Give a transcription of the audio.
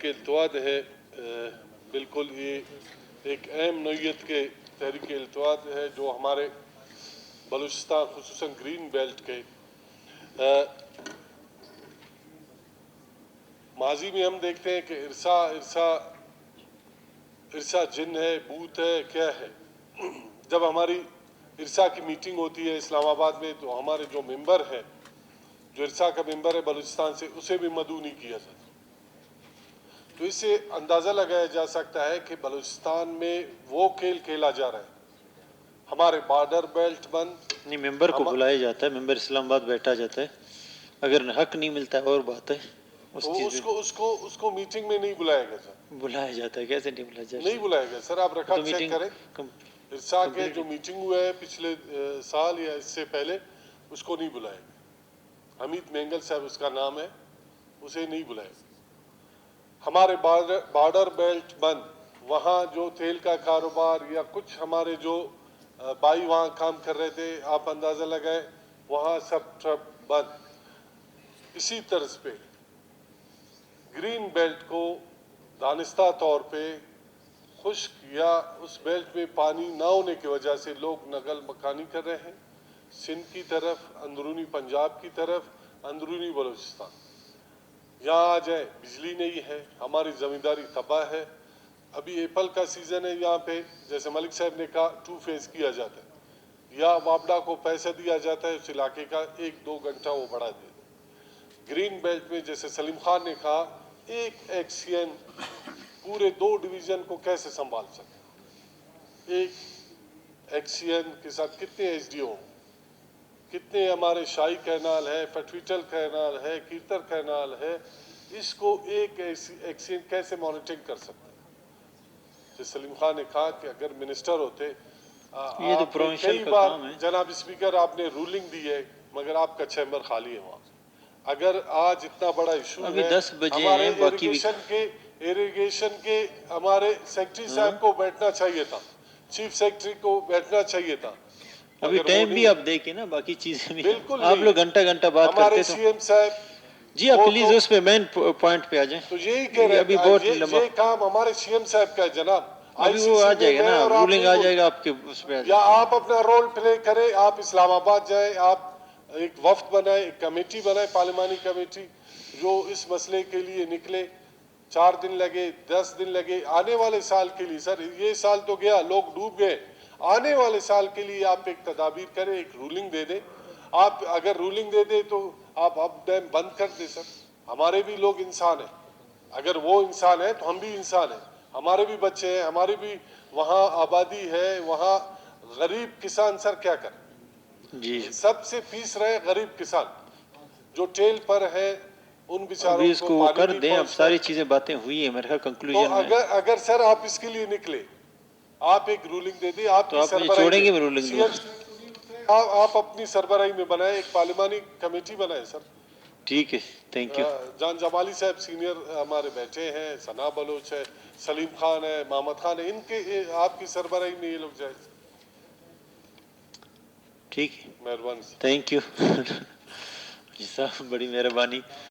التواء ہے بالکل یہ ایک اہم نوعیت کے تحریک التواء ہے جو ہمارے بلوچستان خصوصاً گرین بیلٹ کے ماضی میں ہم دیکھتے ہیں کہ ارسا جن ہے، بھوت ہے، کیا ہے. جب ہماری ارسا کی میٹنگ ہوتی ہے اسلام آباد میں تو ہمارے جو ممبر ہیں، جو ارسا کا ممبر ہے بلوچستان سے، اسے بھی مدعو نہیں کیا جاتا. تو اس سے اندازہ لگایا جا سکتا ہے کہ بلوچستان میں وہ کھیل کھیلا جا رہا ہے. ہمارے بارڈر بیلٹ بند نہیں، ممبر کو بلایا جاتا ہے، ممبر اسلام آباد بیٹھا جاتا ہے. اگر حق نہیں ملتا ہے اور بات ہے. تو اس کو میٹنگ میں نہیں بلایا گیا سر. بلایا جاتا ہے، کیسے نہیں بلایا جاتا؟ نہیں بلایا گیا سر. آپ ریکارڈ چیک کریں. ارسا کے جو میٹنگ ہوئے ہے پچھلے سال یا اس سے پہلے، اس کو نہیں بلایا گیا. حمید مینگل صاحب اس کا نام ہے، اسے نہیں بلایا گیا. ہمارے بارڈر بیلٹ بند، وہاں جو تیل کا کاروبار یا کچھ ہمارے جو بھائی وہاں کام کر رہے تھے، آپ اندازہ لگائیں وہاں سب بند. اسی طرز پہ گرین بیلٹ کو دانستہ طور پہ خشک یا اس بیلٹ میں پانی نہ ہونے کی وجہ سے لوگ نقل مکانی کر رہے ہیں سندھ کی طرف، اندرونی پنجاب کی طرف، اندرونی بلوچستان. یہاں آ جائے بجلی نہیں ہے، ہماری زمینداری تباہ ہے. ابھی ایپل کا سیزن ہے یہاں پہ، جیسے ملک صاحب نے کہا 2 فیز کیا جاتا ہے، یا وابڈا کو پیسہ دیا جاتا ہے اس علاقے کا 1-2 گھنٹہ وہ بڑھا دے. گرین بیلٹ میں جیسے سلیم خان نے کہا ایک ایکسین پورے 2 ڈویژن کو کیسے سنبھال سکے. ایک ایکسین کے ساتھ کتنے ایس ڈی او، کتنے ہمارے شاہی کینال ہے، فٹویٹل کینال ہے، کیرتر کینال ہے. اس کو ایک ایکسین کیسے مانیٹرنگ کر سکتے. جیسے سلیم خان نے کہا کہ اگر منسٹر ہوتے آپ نے کئی بار جناب اسپیکر آپ نے رولنگ دی ہے مگر آپ کا چیمبر خالی ہے وہاں. اگر آج اتنا بڑا ایشو ہے، 10 بجے ہمارے ہیں، باقی بھی ایریگیشن کے ہمارے سیکرٹری صاحب کو بیٹھنا چاہیے تھا، چیف سیکرٹری کو بیٹھنا چاہیے تھا. ابھی ٹائم بھی آپ دیکھیں نا، باقی چیزیں بھی بالکل آپ لوگ نہیں. گھنٹہ بات کرتے ہمارے تو سی ایم صاحب جی آپ پلیز اس پہ مین پوائنٹ پہ آ جائیں. تو یہی کہہ رہے ابھی بہت ہیں لمبا، یہ کام ہمارے سی ایم صاحب کا ہے جناب. آئی ابھی سی وہ آ سی میں جائے گا میں نا، اور آپ رولنگ نہیں آ بول، جائے گا آپ کے اس پہ آ یا جائے. آپ اپنا رول پلے کریں. آپ اسلام آباد جائیں، آپ ایک وفد بنائیں، ایک کمیٹی بنائیں، پارلیمانی کمیٹی جو اس مسئلے کے لیے نکلے. 4 دن لگے، 10 دن لگے، آنے والے سال کے لیے سر، یہ سال تو گیا، لوگ ڈوب گئے. آنے والے سال کے لیے آپ ایک تدابیر کریں، ایک رولنگ دے دیں. آپ اگر رولنگ دے دیں تو آپ اب ڈیم بند کر دیں سر. ہمارے بھی لوگ انسان ہیں، اگر وہ انسان ہیں تو ہم بھی انسان ہیں. ہمارے بھی بچے ہیں، ہماری بھی وہاں آبادی ہے. وہاں غریب کسان سر کیا کریں. جی سب سے پیس رہے غریب کسان جو ٹیل پر ہے، ان بیچاروں ابھی اس کو کو وہ پانی کر نہیں دیں. اب پہنچتا. ساری چیزیں باتیں ہوئی ہیں میرے خیال تو کنکلوژن میں. اگر سر آپ اس کے لیے نکلے، آپ ایک رولنگ دے دیں آپ تو کی آپ مجھے سربراہی چھوڑیں میں، گے رولنگ سی دوں؟ ایم آپ اپنی سربراہی میں بنائیں، ایک پارلیمانی کمیٹی بنائیں سر. ٹھیک ہے، تھینک یو. جان جمالی صاحب سینئر ہمارے بیٹھے ہیں، ثنا بلوچ ہے، سلیم خان ہے، محمد خان ہے، ان کے آپ کی سربراہی میں یہ لوگ جائیں. ٹھیک ہے، مہربانی. Thank you. جی صاحب، بڑی مہربانی.